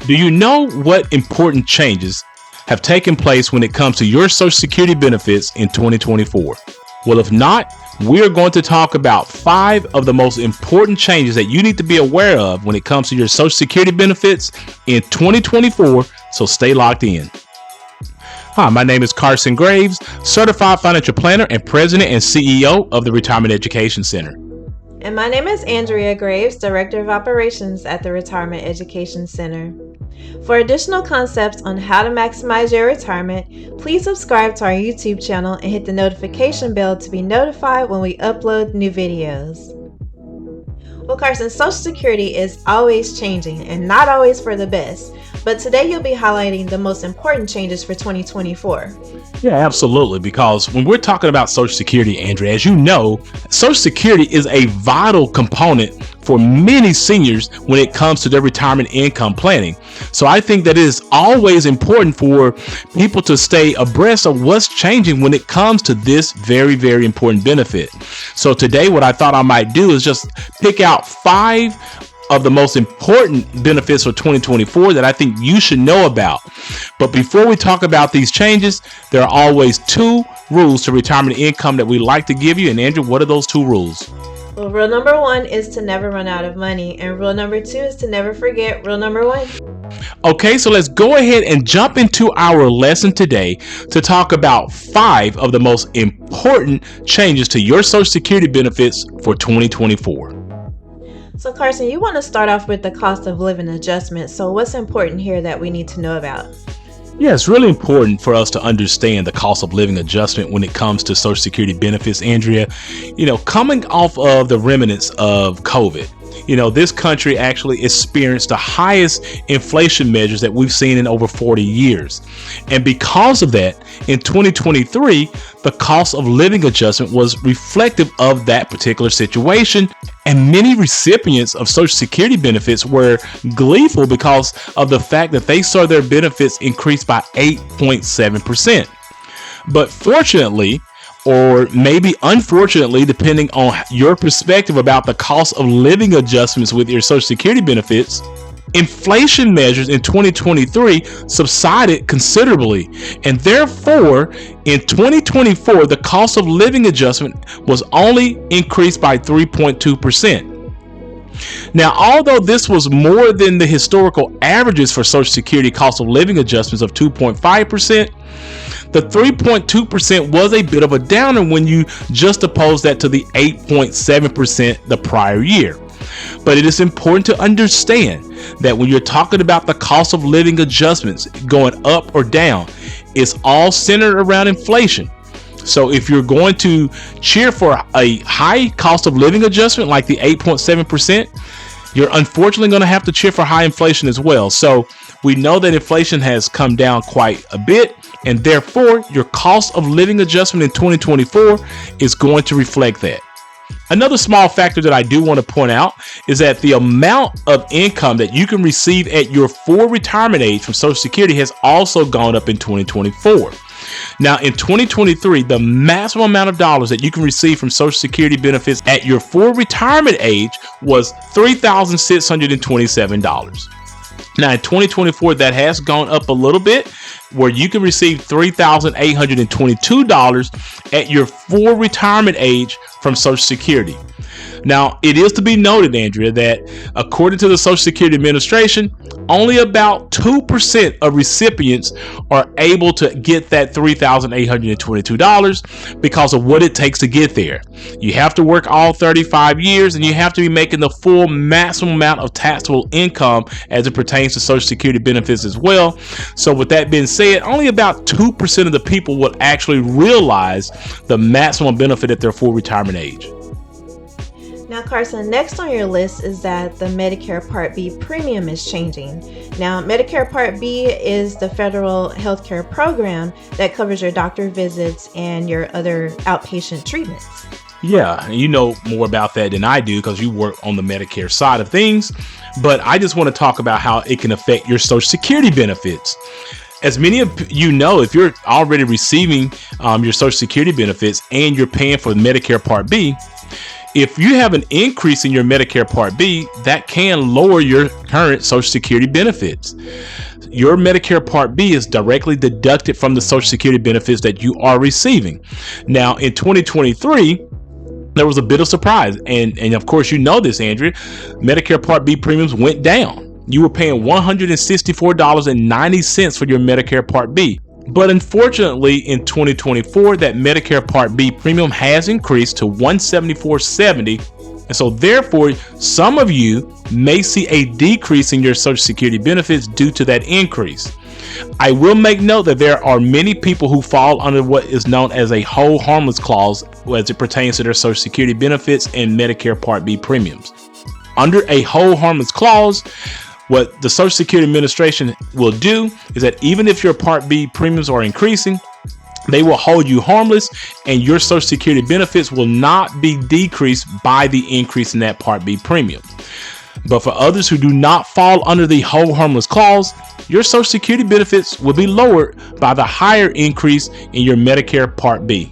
Do you know what important changes have taken place when it comes to your Social Security benefits in 2024? Well, if not, we're going to talk about 5 of the most important changes that you need to be aware of when it comes to your Social Security benefits in 2024, so stay locked in. Hi, my name is Carson Graves, Certified Financial Planner and President and CEO of the Retirement Education Center. And my name is Andrea Graves, Director of Operations at the Retirement Education Center. For additional concepts on how to maximize your retirement, please subscribe to our YouTube channel and hit the notification bell to be notified when we upload new videos. Well, Carson, Social Security is always changing and not always for the best, but today you'll be highlighting the most important changes for 2024. Yeah, absolutely. Because when we're talking about Social Security, Andrea, as you know, Social Security is a vital component for many seniors when it comes to their retirement income planning. So I think that it is always important for people to stay abreast of what's changing when it comes to this very, very important benefit. So today, what I thought I might do is just pick out 5 of the most important benefits for 2024 that I think you should know about. But before we talk about these changes, there are always 2 rules to retirement income that we like to give you. And Andrew, what are those 2 rules? Well, rule number 1 is to never run out of money, and rule number 2 is to never forget rule number 1. Okay, so let's go ahead and jump into our lesson today to talk about 5 of the most important changes to your Social Security benefits for 2024. So Carson, you want to start off with the cost of living adjustment. So what's important here that we need to know about? Yeah, it's really important for us to understand the cost of living adjustment when it comes to Social Security benefits, Andrea. Coming off of the remnants of COVID, this country actually experienced the highest inflation measures that we've seen in over 40 years. And because of that, in 2023, the cost of living adjustment was reflective of that particular situation. And many recipients of Social Security benefits were gleeful because of the fact that they saw their benefits increase by 8.7%. But fortunately, or maybe unfortunately, depending on your perspective about the cost of living adjustments with your Social Security benefits, inflation measures in 2023 subsided considerably, and therefore in 2024 the cost of living adjustment was only increased by 3.2%. Now, although this was more than the historical averages for Social Security cost of living adjustments of 2.5%, the 3.2% was a bit of a downer when you juxtapose that to the 8.7% the prior year. But it is important to understand that when you're talking about the cost of living adjustments going up or down, it's all centered around inflation. So if you're going to cheer for a high cost of living adjustment like the 8.7%, you're unfortunately going to have to cheer for high inflation as well. So we know that inflation has come down quite a bit, and therefore your cost of living adjustment in 2024 is going to reflect that. Another small factor that I do want to point out is that the amount of income that you can receive at your full retirement age from Social Security has also gone up in 2024. Now, in 2023, the maximum amount of dollars that you can receive from Social Security benefits at your full retirement age was $3,627. Now, in 2024, that has gone up a little bit, where you can receive $3,822 at your full retirement age from Social Security. Now, it is to be noted, Andrea, that according to the Social Security Administration, only about 2% of recipients are able to get that $3,822 because of what it takes to get there. You have to work all 35 years, and you have to be making the full maximum amount of taxable income as it pertains to Social Security benefits as well. So with that being said, only about 2% of the people will actually realize the maximum benefit at their full retirement age. Now, Carson, next on your list is that the Medicare Part B premium is changing. Now, Medicare Part B is the federal healthcare program that covers your doctor visits and your other outpatient treatments. Yeah, you know more about that than I do because you work on the Medicare side of things. But I just want to talk about how it can affect your Social Security benefits. As many of you know, if you're already receiving your Social Security benefits and you're paying for Medicare Part B, if you have an increase in your Medicare Part B, that can lower your current Social Security benefits. Your Medicare Part B is directly deducted from the Social Security benefits that you are receiving. Now, in 2023, there was a bit of surprise. And of course, you know this, Andrea. Medicare Part B premiums went down. You were paying $164.90 for your Medicare Part B. But unfortunately, in 2024, that Medicare Part B premium has increased to $174.70. And so therefore, some of you may see a decrease in your Social Security benefits due to that increase. I will make note that there are many people who fall under what is known as a hold harmless clause as it pertains to their Social Security benefits and Medicare Part B premiums. Under a hold harmless clause, what the Social Security Administration will do is that even if your Part B premiums are increasing, they will hold you harmless and your Social Security benefits will not be decreased by the increase in that Part B premium. But for others who do not fall under the hold harmless clause, your Social Security benefits will be lowered by the higher increase in your Medicare Part B.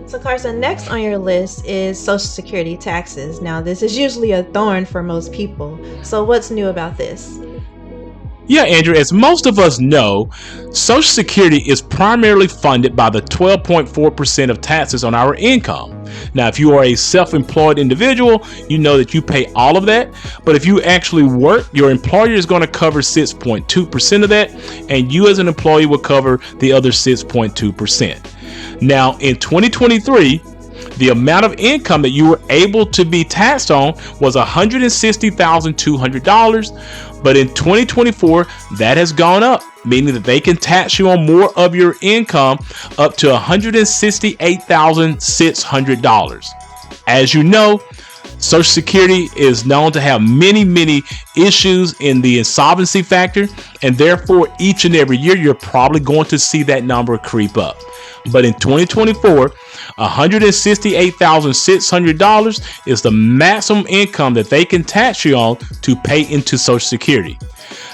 So Carson, next on your list is Social Security taxes. Now, this is usually a thorn for most people. So what's new about this? Yeah, Andrew, as most of us know, Social Security is primarily funded by the 12.4% of taxes on our income. Now, if you are a self-employed individual, you know that you pay all of that. But if you actually work, your employer is going to cover 6.2% of that, and you as an employee will cover the other 6.2%. Now, in 2023, the amount of income that you were able to be taxed on was $160,200. But in 2024, that has gone up, meaning that they can tax you on more of your income up to $168,600. As you know, Social Security is known to have many issues in the insolvency factor, and therefore each and every year you're probably going to see that number creep up. But in 2024, $168,600 is the maximum income that they can tax you on to pay into Social Security.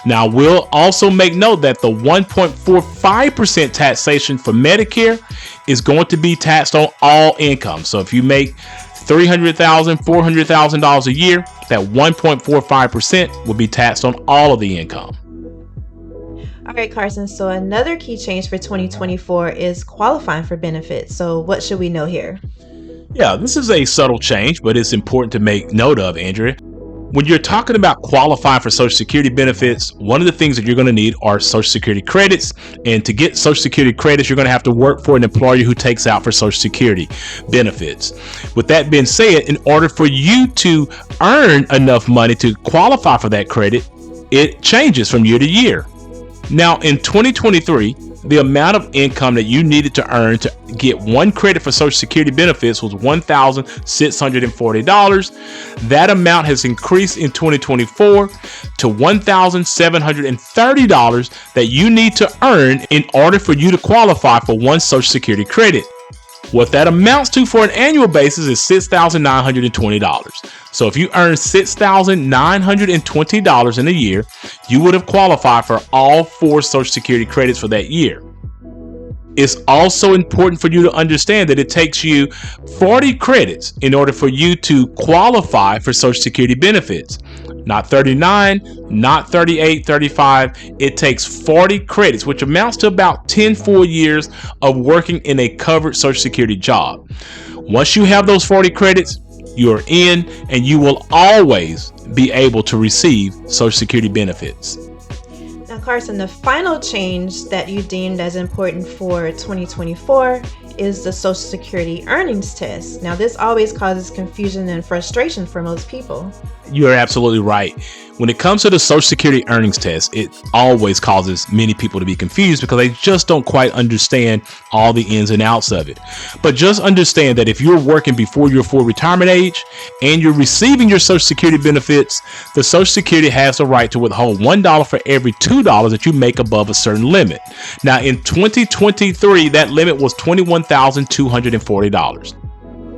Now, we'll also make note that the 1.45% taxation for Medicare is going to be taxed on all income. So if you make $300,000, $400,000 a year, that 1.45% will be taxed on all of the income. All right, Carson. So another key change for 2024 is qualifying for benefits. So what should we know here? Yeah, this is a subtle change, but it's important to make note of, Andrea. When you're talking about qualifying for Social Security benefits, one of the things that you're going to need are Social Security credits. And to get Social Security credits, you're going to have to work for an employer who takes out for Social Security benefits. With that being said, in order for you to earn enough money to qualify for that credit, it changes from year to year. Now, in 2023, the amount of income that you needed to earn to get one credit for Social Security benefits was $1,640. That amount has increased in 2024 to $1,730 that you need to earn in order for you to qualify for one Social Security credit. What that amounts to for an annual basis is $6,920. So if you earn $6,920 in a year, you would have qualified for all 4 Social Security credits for that year. It's also important for you to understand that it takes you 40 credits in order for you to qualify for Social Security benefits. Not 39, not 38, 35. It takes 40 credits, which amounts to about 10 full years of working in a covered Social Security job. Once you have those 40 credits, you're in, and you will always be able to receive Social Security benefits. Now, Carson, the final change that you deemed as important for 2024 is the Social Security earnings test. Now, this always causes confusion and frustration for most people. You're absolutely right. When it comes to the Social Security earnings test, it always causes many people to be confused because they just don't quite understand all the ins and outs of it. But just understand that if you're working before your full retirement age and you're receiving your Social Security benefits, the Social Security has the right to withhold $1 for every $2 that you make above a certain limit. Now, in 2023, that limit was $21,240.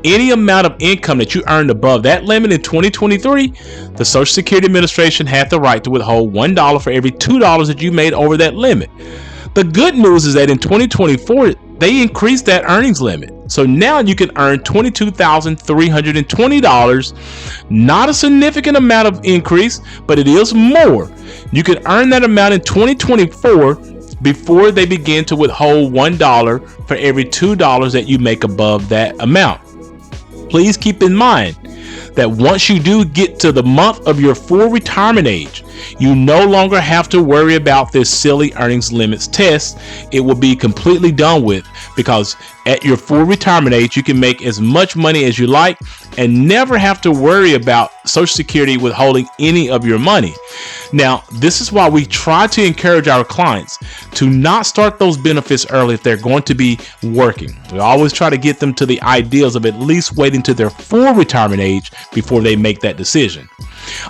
Any amount of income that you earned above that limit in 2023, the Social Security Administration had the right to withhold $1 for every $2 that you made over that limit. The good news is that in 2024, they increased that earnings limit. So now you can earn $22,320. Not a significant amount of increase, but it is more. You can earn that amount in 2024 before they begin to withhold $1 for every $2 that you make above that amount. Please keep in mind that once you do get to the month of your full retirement age, you no longer have to worry about this silly earnings limits test. It will be completely done with, because at your full retirement age, you can make as much money as you like and never have to worry about Social Security withholding any of your money. Now, this is why we try to encourage our clients to not start those benefits early if they're going to be working. We always try to get them to the ideals of at least waiting to their full retirement age before they make that decision.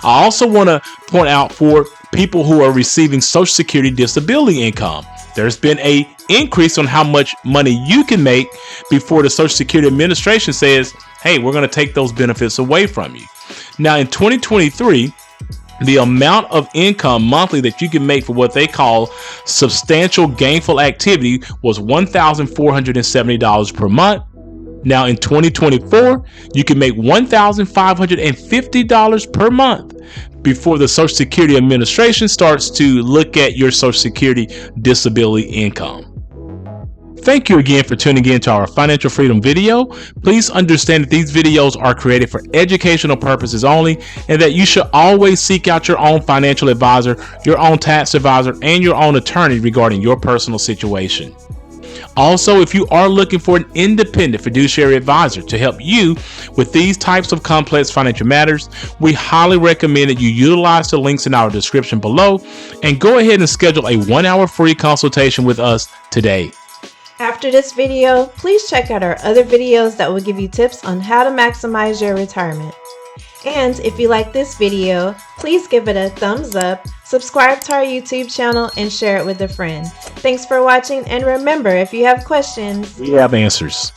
I also want to point out for people who are receiving Social Security disability income, there's been an increase on how much money you can make before the Social Security Administration says, hey, we're going to take those benefits away from you. Now, in 2023, the amount of income monthly that you can make for what they call substantial gainful activity was $1,470 per month. Now in 2024, you can make $1,550 per month before the Social Security Administration starts to look at your Social Security disability income. Thank you again for tuning in to our financial freedom video. Please understand that these videos are created for educational purposes only, and that you should always seek out your own financial advisor, your own tax advisor, and your own attorney regarding your personal situation. Also, if you are looking for an independent fiduciary advisor to help you with these types of complex financial matters, we highly recommend that you utilize the links in our description below and go ahead and schedule a 1-hour free consultation with us today. After this video, please check out our other videos that will give you tips on how to maximize your retirement. And if you like this video, please give it a thumbs up, subscribe to our YouTube channel, and share it with a friend. Thanks for watching, and remember, if you have questions, we have answers.